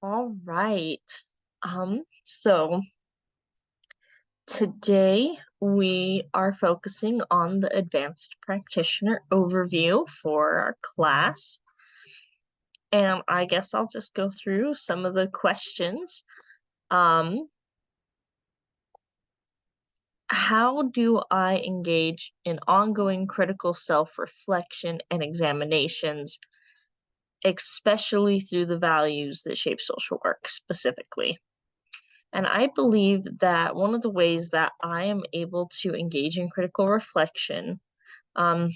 All right. So today we are focusing on the advanced practitioner overview for our class. And I guess I'll just go through some of the questions. Um, how do I engage in ongoing critical self-reflection and examinations, especially through the values that shape social work specifically? And I believe that one of the ways that I am able to engage in critical reflection um,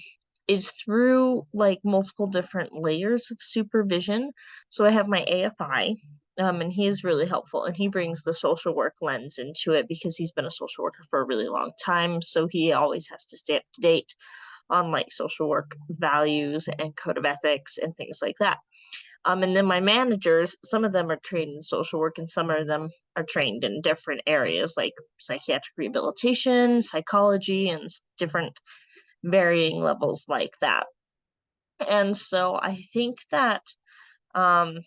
is through like multiple different layers of supervision. So I have my AFI, and he is really helpful, and he brings the social work lens into it because he's been a social worker for a really long time. So he always has to stay up to date on like social work values and code of ethics and things like that. And then my managers, some of them are trained in social work and some of them are trained in different areas like psychiatric rehabilitation, psychology, and different varying levels like that. And so I think that um,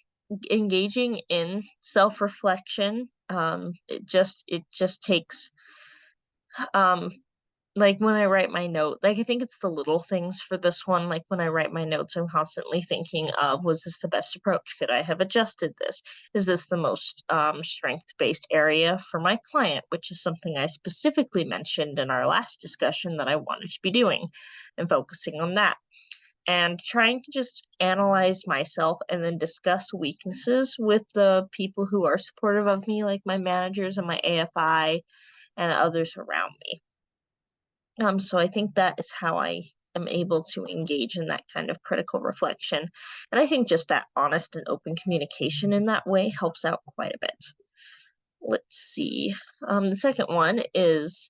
engaging in self-reflection, it just takes um, like when I write my note, like I think it's the little things for this one. Like when I write my notes, I'm constantly thinking of, was this the best approach? Could I have adjusted this? Is this the most strength-based area for my client? Which is something I specifically mentioned in our last discussion that I wanted to be doing and focusing on that. And trying to just analyze myself and then discuss weaknesses with the people who are supportive of me, like my managers and my AFI and others around me. So I think that is how I am able to engage in that kind of critical reflection. And I think just that honest and open communication in that way helps out quite a bit. Let's see. The second one is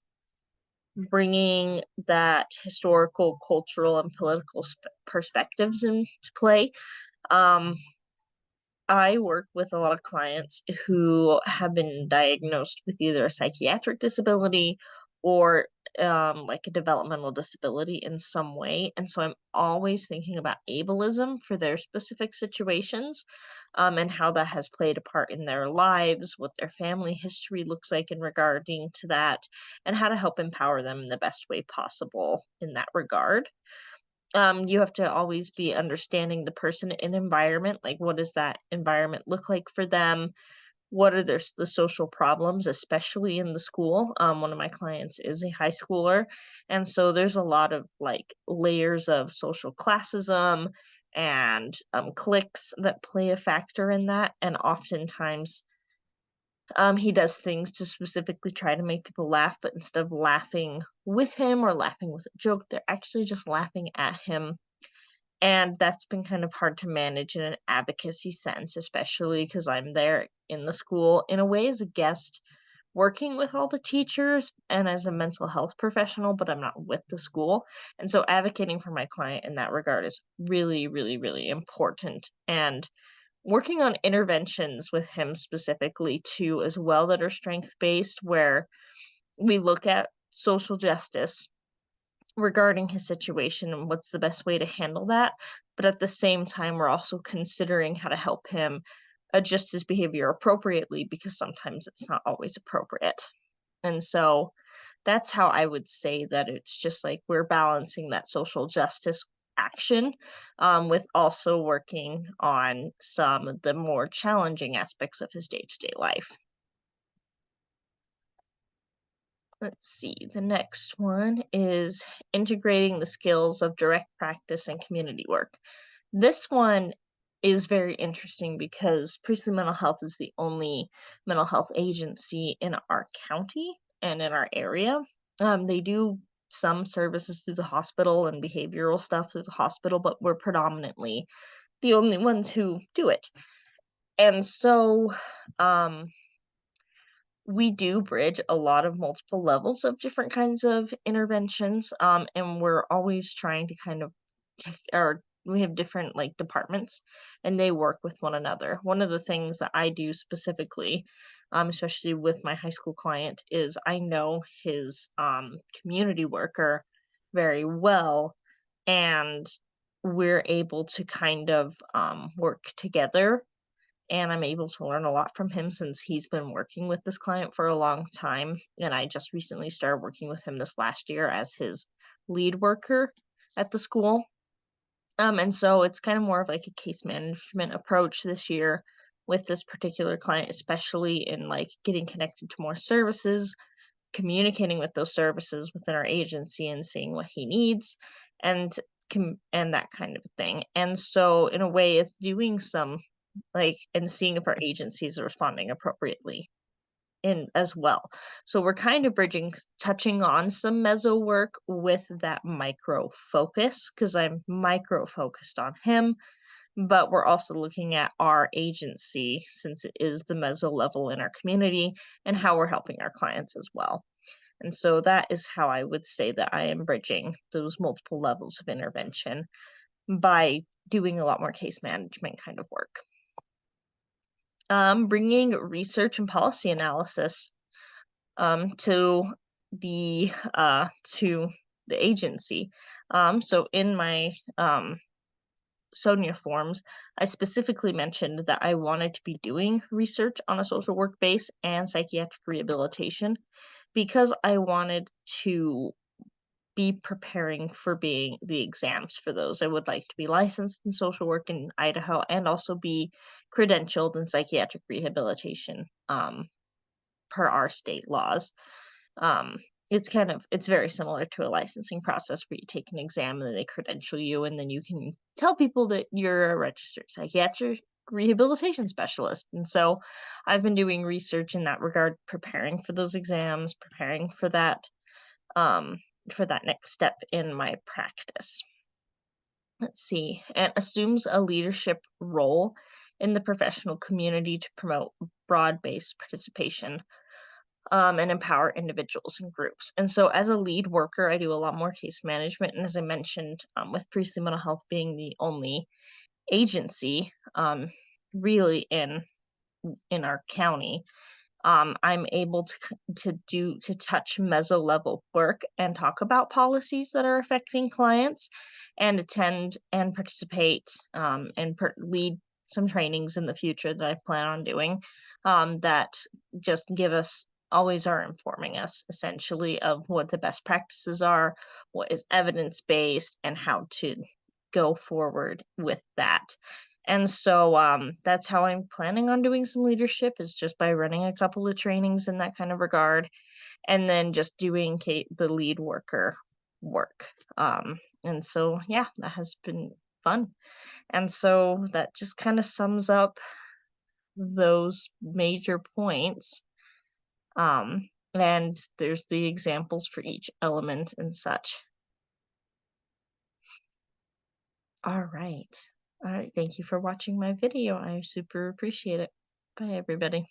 bringing that historical, cultural, and political perspectives into play. Um, I work with a lot of clients who have been diagnosed with either a psychiatric disability or like a developmental disability in some way. And so I'm always thinking about ableism for their specific situations, and how that has played a part in their lives, what their family history looks like in regarding to that, and how to help empower them in the best way possible in that regard. You have to always be understanding the person and environment, like what does that environment look like for them? What are the social problems, especially in the school? One of my clients is a high schooler, and so there's a lot of like layers of social classism and cliques that play a factor in that, and oftentimes he does things to specifically try to make people laugh, but instead of laughing with him or laughing with a joke, they're actually just laughing at him, and that's been kind of hard to manage in an advocacy sense, especially because 'cause I'm there in the school in a way as a guest, working with all the teachers and as a mental health professional, but I'm not with the school, and so advocating for my client in that regard is really, really, really important, and working on interventions with him specifically too as well that are strength-based, where we look at social justice regarding his situation and what's the best way to handle that. But at the same time, we're also considering how to help him adjust his behavior appropriately because sometimes it's not always appropriate. And so that's how I would say that it's just like we're balancing that social justice action, with also working on some of the more challenging aspects of his day to day life. Let's see, the next one is integrating the skills of direct practice and community work. This one is very interesting because Priestley Mental Health is the only mental health agency in our county and in our area. They do some services through the hospital and behavioral stuff through the hospital, but we're predominantly the only ones who do it. And so, um, we do bridge a lot of multiple levels of different kinds of interventions, and we're always trying to kind of or we have different like departments and they work with one another. One of the things that I do specifically, especially with my high school client, is I know his community worker very well, and we're able to kind of work together and I'm able to learn a lot from him since he's been working with this client for a long time, and I just recently started working with him this last year as his lead worker at the school. And so it's kind of more of like a case management approach this year with this particular client, especially in like getting connected to more services, communicating with those services within our agency and seeing what he needs and and that kind of thing. And so in a way it's doing some like and seeing if our agencies are responding appropriately in as well. So we're kind of bridging touching on some meso work with that micro focus because I'm micro focused on him, but we're also looking at our agency since it is the meso level in our community and how we're helping our clients as well. And so that is how I would say that I am bridging those multiple levels of intervention by doing a lot more case management kind of work. Bringing research and policy analysis to the agency. So in my Sonia forms, I specifically mentioned that I wanted to be doing research on a social work base and psychiatric rehabilitation because I wanted to be preparing for being the exams for those. I would like to be licensed in social work in Idaho and also be credentialed in psychiatric rehabilitation per our state laws. Um, it's very similar to a licensing process where you take an exam and then they credential you, and then you can tell people that you're a registered psychiatric rehabilitation specialist. And so I've been doing research in that regard, preparing for those exams, preparing um, for that next step in my practice. Let's see, and assumes a leadership role in the professional community to promote broad-based participation and empower individuals and groups. And so, as a lead worker, I do a lot more case management. And as I mentioned, with Priestly Mental Health being the only agency really in our county, I'm able to touch meso level work and talk about policies that are affecting clients, and attend and participate and lead some trainings in the future that I plan on doing that just give us always are informing us essentially of what the best practices are, what is evidence based, and how to go forward with that. And so, that's how I'm planning on doing some leadership is just by running a couple of trainings in that kind of regard, and then just doing the lead worker work. And so, yeah, that has been fun. And so that just kind of sums up those major points. And there's the examples for each element and such. All right. All right. Thank you for watching my video. I super appreciate it. Bye, everybody.